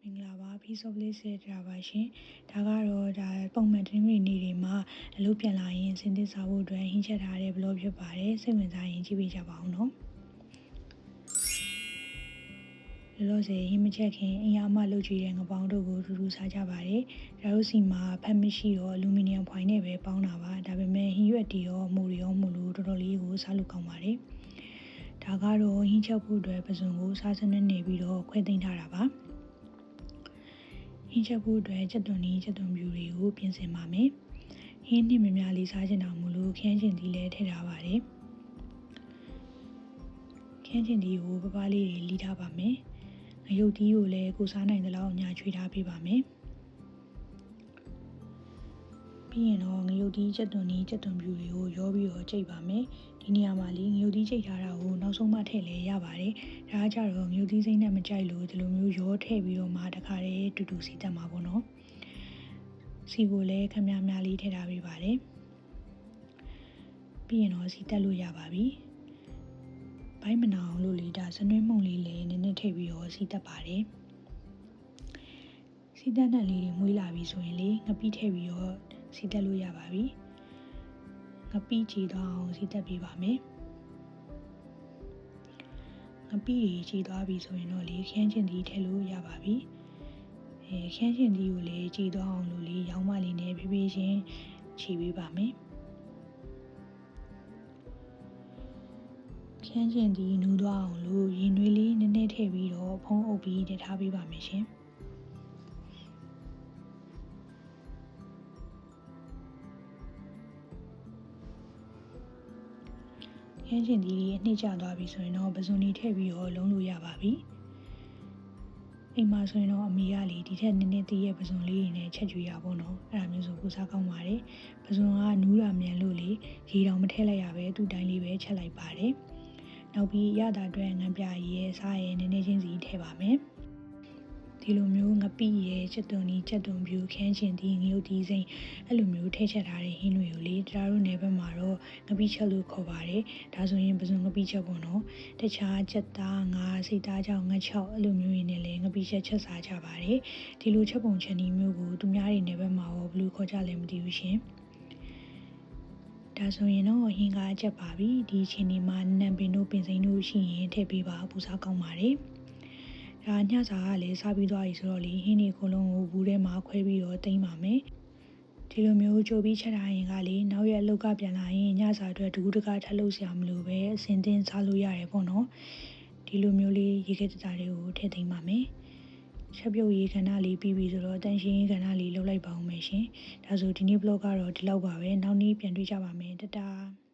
မင်္ဂလာပါ Piece of Lace ကြပါရှင်ဒါကတော့ပုံမှန်တင်းတွေနေတွေမှာအလုပ်ပြန်လာရင်စင်သစ်စားဖို့အတွက်ဟင်းချက်ထားတဲ့ blog ဖြစ်ပါတယ်စိတ်ဝင်စားရင်ကြည့်ပေးကြပါအောင်နော်လောလောဆယ်ဟင်းမချက်ခင်အင်အားမလုပ်ကြည့်တဲ့ငပေါင်းတို့ကိုထူးထူးစားကြပါတယ်ဒါတို့စီမှာဖက်မရှိတော့အလူမီနီယံဖွိုင်နဲ့ပဲပေါင်းတာပါဒါပေမဲ့ဟင်းရွက်တီရောမိုးရောမို့လို့တော်တော်လေးကိုစားလို့ကောင်းပါတယ်ဒါကတော့ဟင်းချက်ဖို့အတွက်ပစုံကိုစားစနစ်နေပြီးတော့ခွဲသိမ်းထားတာပါဟင်းချက်ဖို့အတွက်ချက်သွန်နီးချက်သွန်ပြူတွေကိုပြင်ဆင်ပါမယ်။ဟင်းနှစ်များများလေးစားချင်တာမို့လို့ခင်းချင်သီးလည်းထည့်ထားပါတယ်။ခင်းချင်သီးကိုပပလေးတွေလီးထားပါမယ်။ငရုတ်သီးကိုလည်းကိုစားနိုင်သလောက်အညာချွေထားပေးပါမယ်။ပြီးရင်တော့ငရုတ်သီးချက်သွန်နီးချက်သွန်ပြူတွေကိုရောပြီးတော့ကြိတ်ပါမယ်။ဒီနေရာမှာလေငရုတ်သီးကြိတ်ထားတာကိုနောက်ဆုံးမှထည့်လဲရပါတယ်။ဒါကကြတော့ငရုတ်သီးစိမ့်နဲ့မကြိုက်လို့ဒီလိုမျိုးရောထည့်ပြီးတော့မှတခါတည်းတူတူစီတက်မှာပေါ့နော်။စီကိုလည်းခမများလေးထည့်ထားပေးပါတယ်။ပြီးရင်တော့စီတက်လို့ရပါပြီ။ဘိုင်းမနာအောင်လို့လေဒါစနွေးမှုန့်လေးလည်းနည်းနည်းထည့်ပြီးတော့စီတက်ပါတယ်။စီတက်နဲ့လေးတွေမွေးလာပြီဆိုရင်လေငပိထည့်ပြီးတော့စီတက်လို့ရပါပြီငပိချီသွားအောင်စီတက်ပေးပါမယ်ငပိကြီးချီသွားပြီဆိုရင်တော့လေခင်းချင်သီးထည့်လို့ရပါပြီခင်းချင်သီးကိုလေချီသွားအောင်လို့လေရောင်းမလေးနဲ့ဖြည်းဖြည်းချင်းချီပေးပါမယ်ခင်းချင်သီးနူးသွားအောင်လို့ရင်နွေးလေးနည်းနည်းထည့်ပြီးတော့ဖုံးအုပ်ပြီးထားပေးပါမယ်ရှင်ခင်းချင်သီးတွေအနှစ်ကျသွားပြီဆိုရင်တော့ပဇွန်တွေထည့်ပြီးတော့လုံးလို့ရပါပြီအိမ်မှာဆိုရင်တော့အမေကလေဒီထက်နည်းနည်းတည်ရဲ့ပဇွန်လေးတွေနဲ့ချက်ကျွေးရပါတော့အဲ့ဒါမျိုးဆိုကိုစားကောင်းပါတယ်ပဇွန်ကနူးတာမြန်လို့လေရေတောင်မထည့်လိုက်ရပဲသူ့တိုင်းလေးပဲချက်လိုက်ပါတယ်နောက်ပြီးရတာအတွက်ငံပြရည်ရဲ့စားရည်နည်းနည်းချင်းစီထည့်ပါမယ်ဒီလိုမျိုးငပိရယ်ချက်သွန်နီးချက်သွန်ပြူခင်းချင်သီးငရုတ်သီးစိမ့်အဲ့လိုမျိုးထည့်ချက်ထားတဲ့ဟင်းတွေကိုလေတတို့နယ်ဘက်မှာတော့ငပိချက်လို့ခေါ်ပါတယ်ဒါဆိုရင်ပစုံငပိချက်ပေါ့နော်တခြားချက်သားငါးစိတ်သားကြောင့်ငှက်ချောက်အဲ့လိုမျိုးတွေနဲ့လည်းငပိချက်ချက်စားကြပါတယ်ဒီလိုချက်ပုံချက်နည်းမျိုးကိုသူများတွေနယ်ဘက်မှာရောဘယ်လိုခေါ်ကြလဲမသိဘူးရှင်ဒါဆိုရင်တော့ဟင်းကားချက်ပါပြီဒီအချိန်ဒီမှာနံပင်တို့ပင်စိမ်းတို့ရှိရင်ထည့်ပေးပါပူစားကောင်းပါတယ်ဒါညစာကလည်းစားပြီးသွားပြီဆိုတော့လေဟင်းဒီခုလုံးကိုဘူးထဲမှာခွဲပြီးတော့တိမ့်ပါမယ်ဒီလိုမျိုးကြိုပြီးချက်ထားရင်ကလေနောက်ရက်အလုပ်ကပြန်လာရင်ညစာအတွက်တကူးတကားထပ်လုပ်စရာမလိုပဲအစင်သင်းစားလို့ရတယ်ပေါ့နော်ဒီလိုမျိုးလေးရေခဲတတာတွေကိုထည့်သိမ့်ပါမယ်ချက်ပြုတ်ရေခဏလေးပြီးပြီဆိုတော့တန်ရှင်းရေခဏလေးလှုပ်လိုက်ပါဦးမယ်ရှင်ဒါဆိုဒီနေ့ blog ကတော့ဒီလောက်ပါပဲနောက်နေ့ပြန်တွေ့ကြပါမယ်တတား